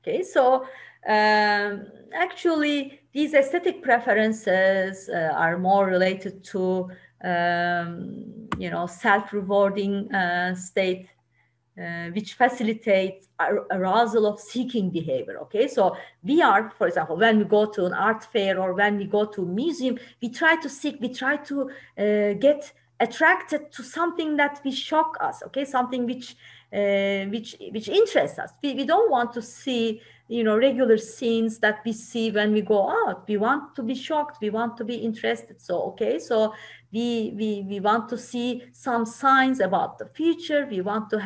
Okay, so actually these aesthetic preferences are more related to self-rewarding state, which facilitates arousal of seeking behavior. Okay, so we are, for example, when we go to an art fair or when we go to a museum, we try to seek, we try to get attracted to something that will shock us. Okay, something which interests us. We don't want to see regular scenes that we see when we go out. We want to be shocked, we want to be interested. So okay, so we want to see some signs about the future. We want to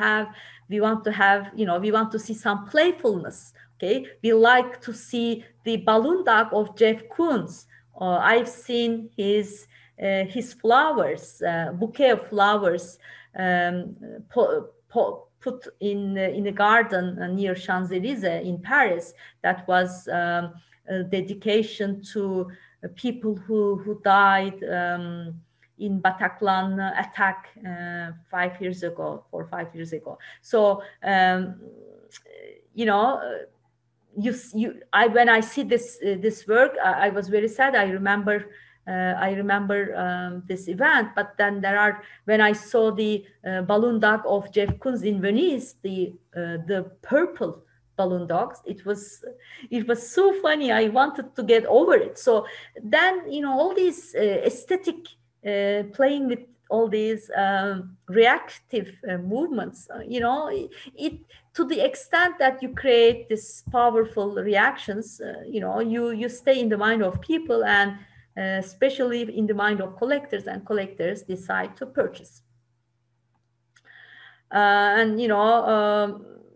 see some playfulness. Okay, we like to see the balloon dog of Jeff Koons. I've seen his flowers, bouquet of flowers, put in a garden near Champs-Élysées in Paris. That was a dedication to people who died in Bataclan attack 5 years ago, 4 or 5 years ago. So when I see this work, I was very sad. I remember this event, but then when I saw the balloon dog of Jeff Koons in Venice, the purple balloon dogs, it was so funny. I wanted to get over it. So then all these aesthetic playing with all these reactive movements, it to the extent that you create this powerful reactions, you stay in the mind of people, and especially in the mind of collectors, and collectors decide to purchase.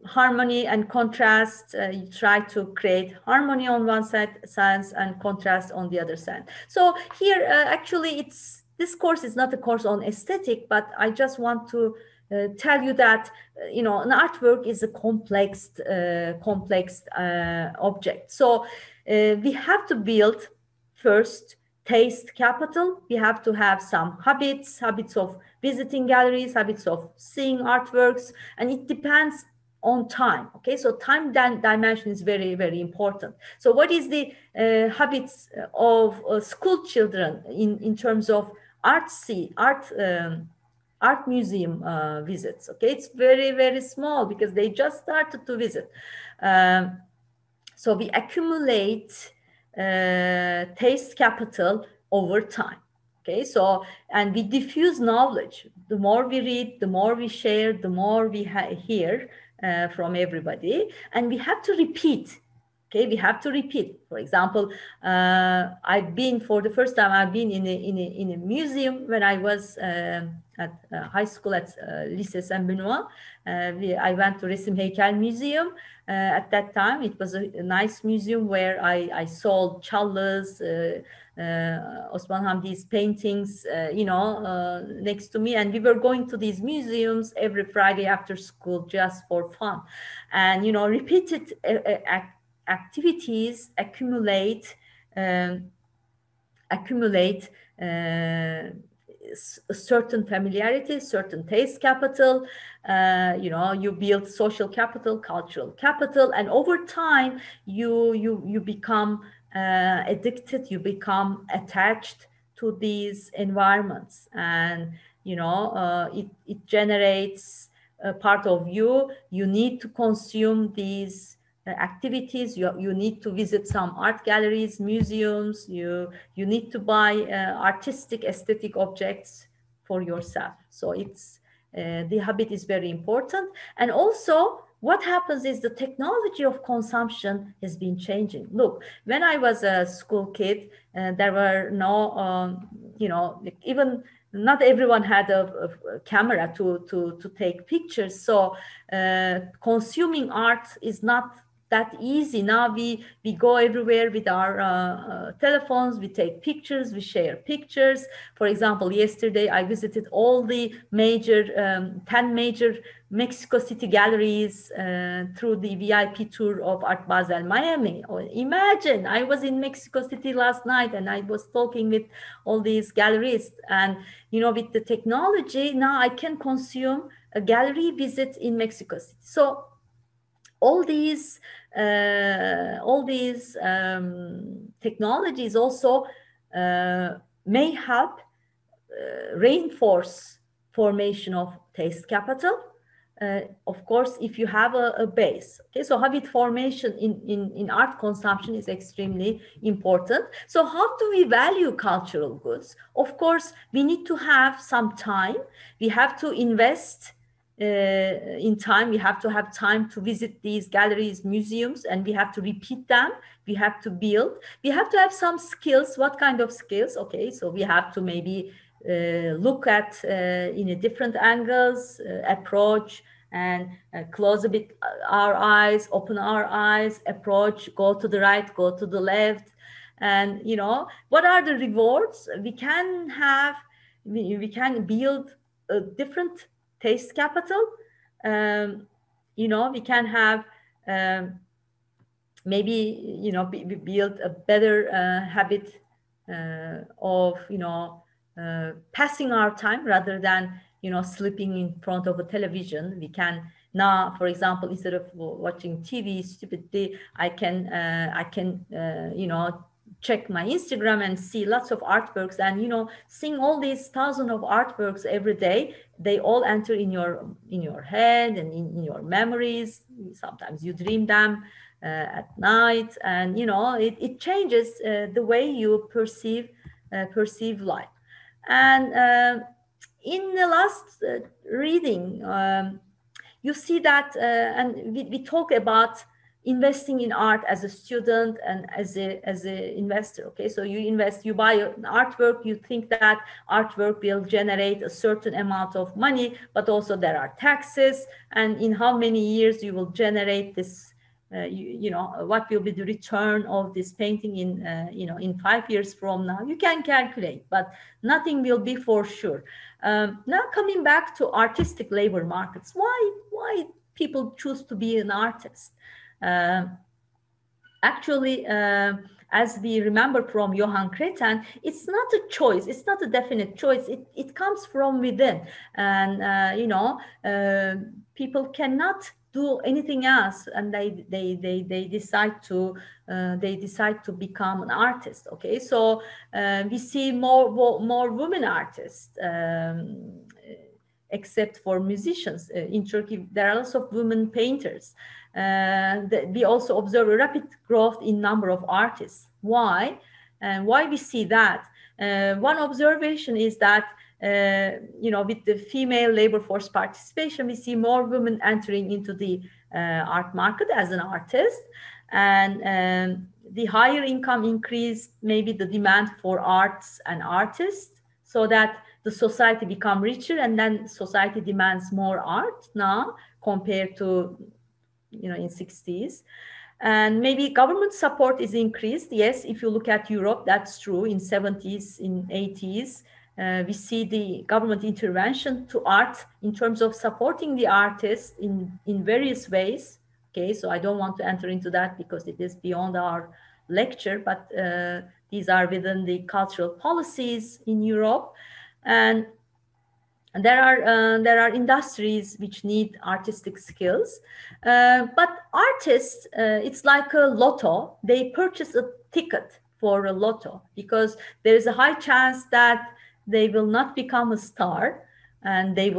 Harmony and contrast, you try to create harmony on one side and contrast on the other side. So here actually this course is not a course on aesthetic, but I just want to tell you that an artwork is a complex object. So we have to build first taste capital. We have to have some habits of visiting galleries, habits of seeing artworks, and it depends on time. Okay, so time dimension is very, very important. So what is the habits of school children in terms of art museum visits? Okay, it's very, very small because they just started to visit. So we accumulate taste capital over time. Okay, so, and we diffuse knowledge. The more we read, the more we share, the more we hear from everybody, and we have to repeat. Okay, we have to repeat. For example, for the first time, I've been in a museum when I was at high school at Lycée Saint-Benoît. I went to Resim Heykel Museum. At that time, it was a nice museum where I saw Çallı's, Osman Hamdi's paintings, next to me. And we were going to these museums every Friday after school just for fun. And, repeated activities accumulate certain familiarity, certain taste capital. You build social capital, cultural capital, and over time you become addicted, you become attached to these environments, and it generates a part of you. You need to consume these activities. You need to visit some art galleries, museums. You need to buy artistic, aesthetic objects for yourself. So it's the habit is very important. And also, what happens is the technology of consumption has been changing. Look, when I was a school kid, there were no, even not everyone had a camera to take pictures. So consuming art is not that easy. Now we go everywhere with our telephones, we take pictures, we share pictures. For example, yesterday I visited all the major, 10 major Mexico City galleries through the VIP tour of Art Basel Miami. Imagine, I was in Mexico City last night and I was talking with all these gallerists. And, with the technology, now I can consume a gallery visit in Mexico City. So all these technologies also may help reinforce formation of taste capital. Of course, if you have a base. Okay, so habit formation in art consumption is extremely important. So how do we value cultural goods? Of course, we need to have some time. We have to invest in time. We have to have time to visit these galleries, museums, and we have to repeat them. We have to build. We have to have some skills. What kind of skills? Okay, so we have to maybe look at in a different angles, approach, and close a bit our eyes, open our eyes, approach, go to the right, go to the left. And, you know, what are the rewards? We can have, we can build a different taste capital. You know, we can have maybe, you know, build a better habit of, you know, passing our time rather than, you know, sleeping in front of a television. We can now, for example, instead of watching TV stupidly, I can you know, check my Instagram and see lots of artworks, and, you know, seeing all these thousands of artworks every day, they all enter in your head and in your memories. Sometimes you dream them at night, and, you know, it changes the way you perceive life. And in the last reading, you see that, and we talk about investing in art as a student and as a investor. Okay, so you invest, you buy an artwork, you think that artwork will generate a certain amount of money, but also there are taxes, and in how many years you will generate this. You know, what will be the return of this painting in you know, in 5 years from now? You can calculate, but nothing will be for sure. Now coming back to artistic labor markets, why people choose to be an artist? Actually, as we remember from Johan Cretan, it's not a choice. It's not a definite choice. It comes from within, and you know, people cannot do anything else, and they decide to become an artist. Okay, so we see more women artists. Except for musicians. In Turkey, there are lots of women painters. We also observe a rapid growth in number of artists. Why? And why we see that? One observation is that, you know, with the female labor force participation, we see more women entering into the art market as an artist. And the higher income increase, maybe the demand for arts and artists, so that the society become richer, and then society demands more art now compared to, you know, in 60s. And maybe government support is increased. Yes, if you look at Europe, that's true. In 70s, in 80s, we see the government intervention to art in terms of supporting the artists in various ways. Okay, so I don't want to enter into that because it is beyond our lecture, but these are within the cultural policies in Europe. And there are industries which need artistic skills, but artists, it's like a lotto. They purchase a ticket for a lotto because there is a high chance that they will not become a star, and there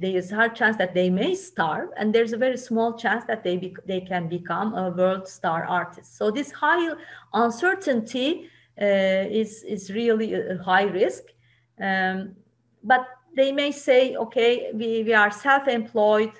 is a high chance that they may starve, and there's a very small chance that they can become a world star artist. So this high uncertainty is really a high risk. But they may say, okay, we are self-employed,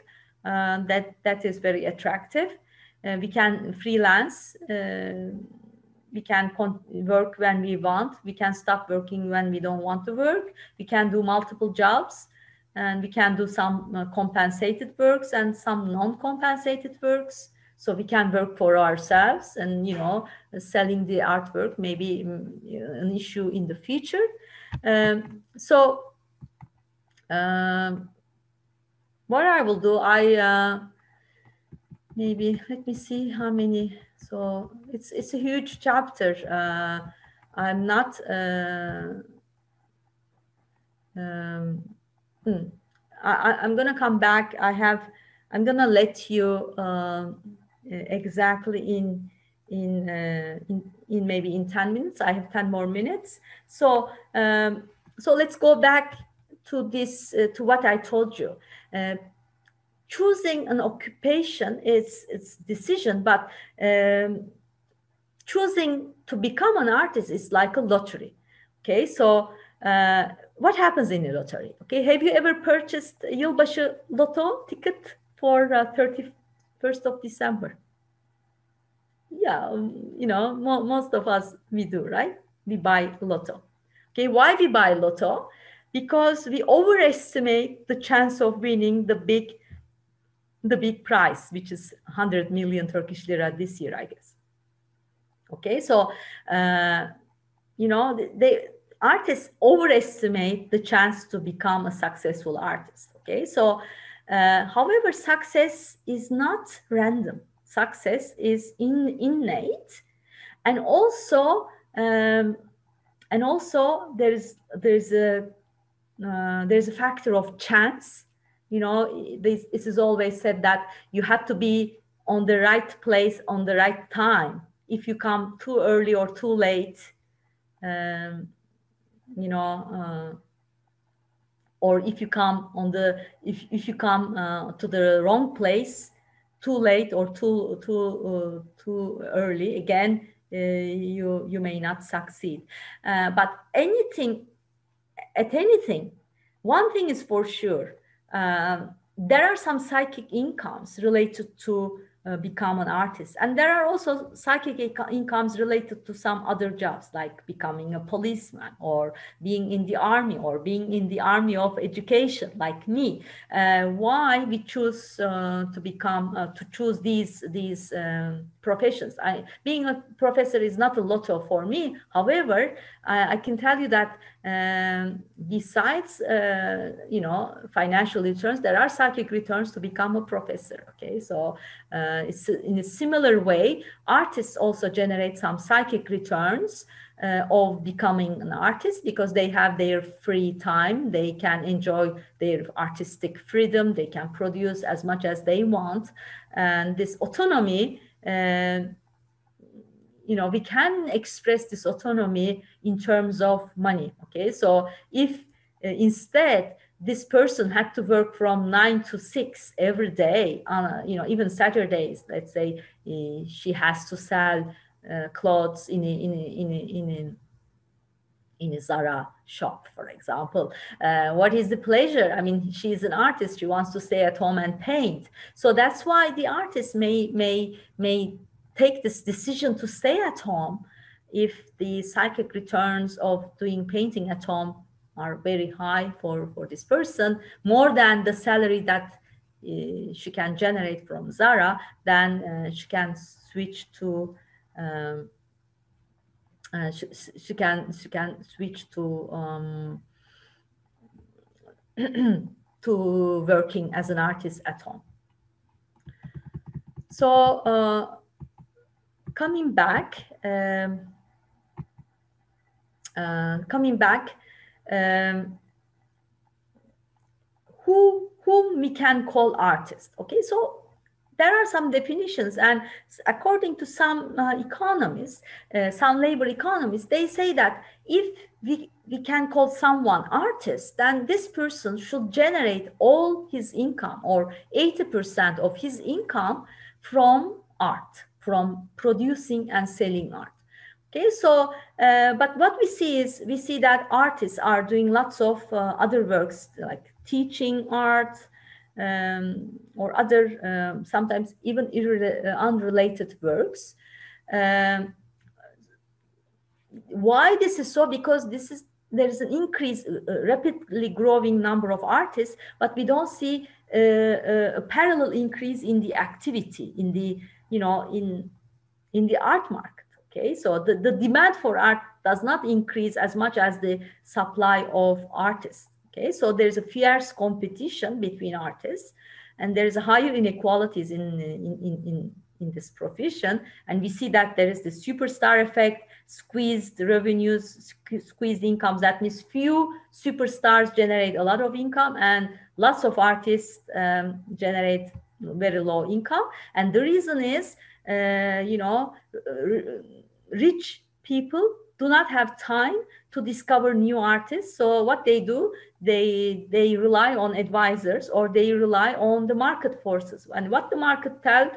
that is very attractive. We can freelance, we can work when we want, we can stop working when we don't want to work, we can do multiple jobs, and we can do some compensated works and some non-compensated works. So we can work for ourselves, and, you know, selling the artwork may be an issue in the future. What I will do, maybe let me see how many. So it's a huge chapter. I'm not. I'm gonna come back. I'm gonna let you exactly in maybe in 10 minutes. I have 10 more minutes. So so let's go back to this to what I told you. Choosing an occupation is it's decision, but choosing to become an artist is like a lottery. Okay, so what happens in a lottery? Okay, have you ever purchased a yılbaşı lotto ticket for 31st of December? Yeah, you know, most of us, we do, right? We buy lotto. Okay, why we buy lotto? Because we overestimate the chance of winning the big prize, which is 100 million Turkish lira this year, I guess. Okay, so you know, the artists overestimate the chance to become a successful artist. Okay, so however, success is not random. Success is innate, and also there's a factor of chance. You know, this is always said that you have to be on the right place on the right time. If you come too early or too late, you know, or if you come on the if you come to the wrong place too late or too early, again, you may not succeed. But anything, one thing is for sure. There are some psychic incomes related to become an artist, and there are also psychic incomes related to some other jobs, like becoming a policeman or being in the army or being in the army of education, like me. Why we choose to choose these professions? Being a professor is not a lotto for me. However, I can tell you that besides you know, financial returns, there are psychic returns to become a professor. Okay, so it's in a similar way, artists also generate some psychic returns of becoming an artist, because they have their free time, they can enjoy their artistic freedom, they can produce as much as they want, and this autonomy, you know, we can express this autonomy in terms of money. Okay, so if instead this person had to work from 9 to 6 every day, you know, even Saturdays, let's say she has to sell clothes in a Zara shop, for example. What is the pleasure? I mean, she's an artist, she wants to stay at home and paint. So that's why the artist may take this decision to stay at home if the psychic returns of doing painting at home are very high for this person, more than the salary that she can generate from Zara. Then she can switch to she can switch to to working as an artist at home. So coming back, whom we can call artists. Okay, so there are some definitions, and according to some economists, some labor economists, they say that if we can call someone artist, then this person should generate all his income, or 80% of his income, from art, from producing and selling art. Okay, so but what we see that artists are doing lots of other works, like teaching art, or other sometimes even unrelated works. Why this is so? Because there is an increase, rapidly growing number of artists, but we don't see a parallel increase in the activity, in the, you know, in the art market. Okay, so the demand for art does not increase as much as the supply of artists. Okay, so there's a fierce competition between artists, and there's a higher inequalities in this profession. And we see that there is the superstar effect, squeezed revenues, squeezed incomes. That means few superstars generate a lot of income, and lots of artists generate very low income. And the reason is, rich people do not have time to discover new artists. So what they do, they rely on advisors, or they rely on the market forces. And what the tells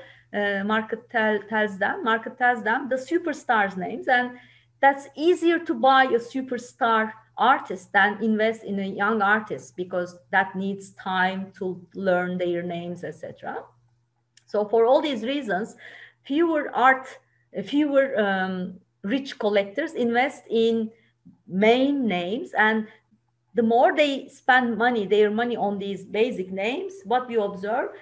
them the superstars names, and that's easier to buy a superstar artist than invest in a young artist, because that needs time to learn their names, etc. So for all these reasons, fewer rich collectors invest in main names, and the more they spend their money on these basic names, what we observe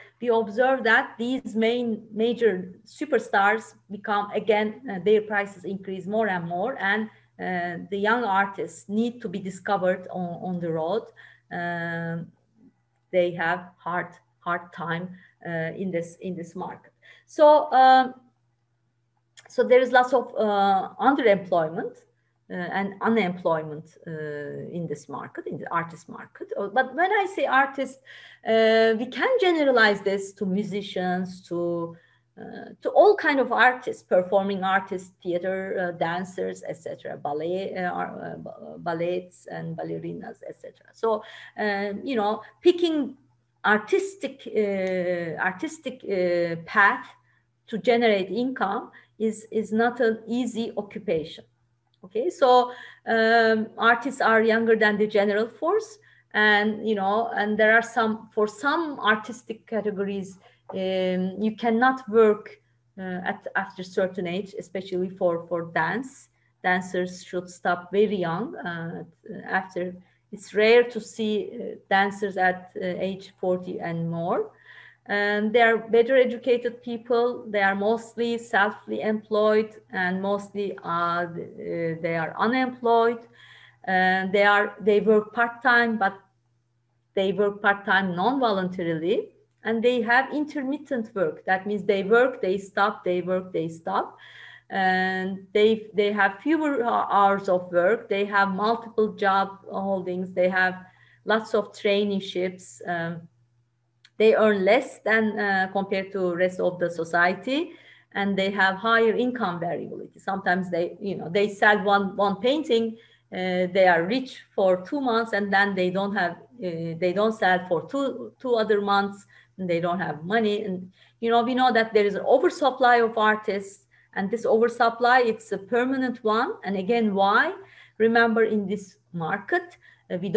that these major superstars become, again, their prices increase more and more, and the young artists need to be discovered on the road. They have hard time in this market. So so there is lots of underemployment and unemployment in this market, in the artist market. But when I say artists, we can generalize this to musicians, to all kind of artists, performing artists, theater, dancers, etc., ballets and ballerinas, etc. So, picking artistic path to generate income is not an easy occupation. Okay, so artists are younger than the general force, and and there are for some artistic categories, you cannot work after certain age, especially for dance. Dancers should stop very young. After It's rare to see dancers at age 40 and more. And they are better educated people. They are mostly self-employed, and mostly they are unemployed. And they work part-time, but they work part-time non-voluntarily, and they have intermittent work. That means they work, they stop, they work, they stop. And they have fewer hours of work. They have multiple job holdings. They have lots of traineeships. They earn less than compared to rest of the society, and they have higher income variability. Sometimes they sell one painting, they are rich for 2 months, and then they don't sell for two other months, and they don't have money. And we know that there is an oversupply of artists, and this oversupply, it's a permanent one. And again, why? Remember, in this market, we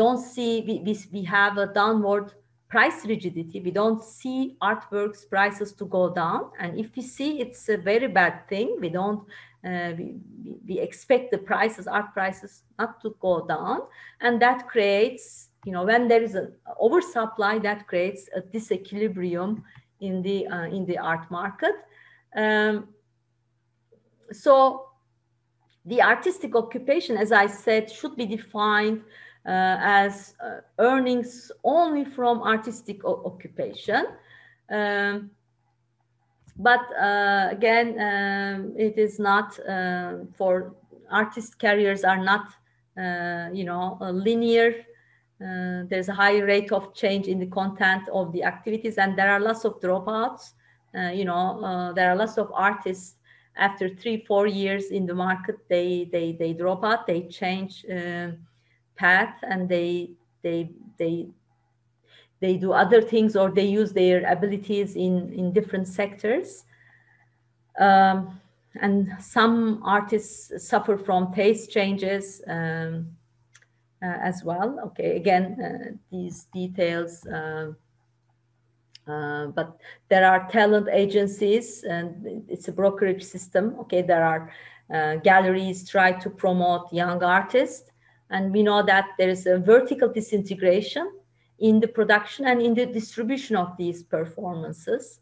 have a downward price rigidity. We don't see artworks prices to go down, and if we see, it's a very bad thing. We expect the art prices not to go down, and that creates, when there is an oversupply, that creates a disequilibrium in the art market. So the artistic occupation, as I said, should be defined as earnings only from artistic occupation. But again, it is not for artist careers are not, linear. There's a high rate of change in the content of the activities, and there are lots of dropouts. There are lots of artists after 3-4 years in the market, they drop out, they change path, and they do other things, or they use their abilities in different sectors. And some artists suffer from taste changes as well. Okay, again, these details, but there are talent agencies, and it's a brokerage system. Okay, there are galleries try to promote young artists, and we know that there is a vertical disintegration in the production and in the distribution of these performances,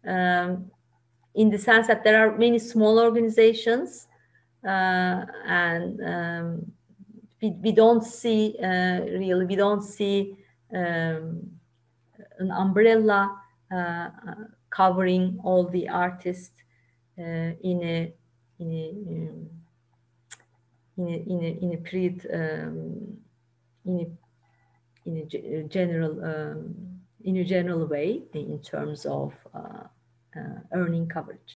in the sense that there are many small organizations, and we don't see an umbrella covering all the artists in a period, in a general in a general way in terms of earning coverage.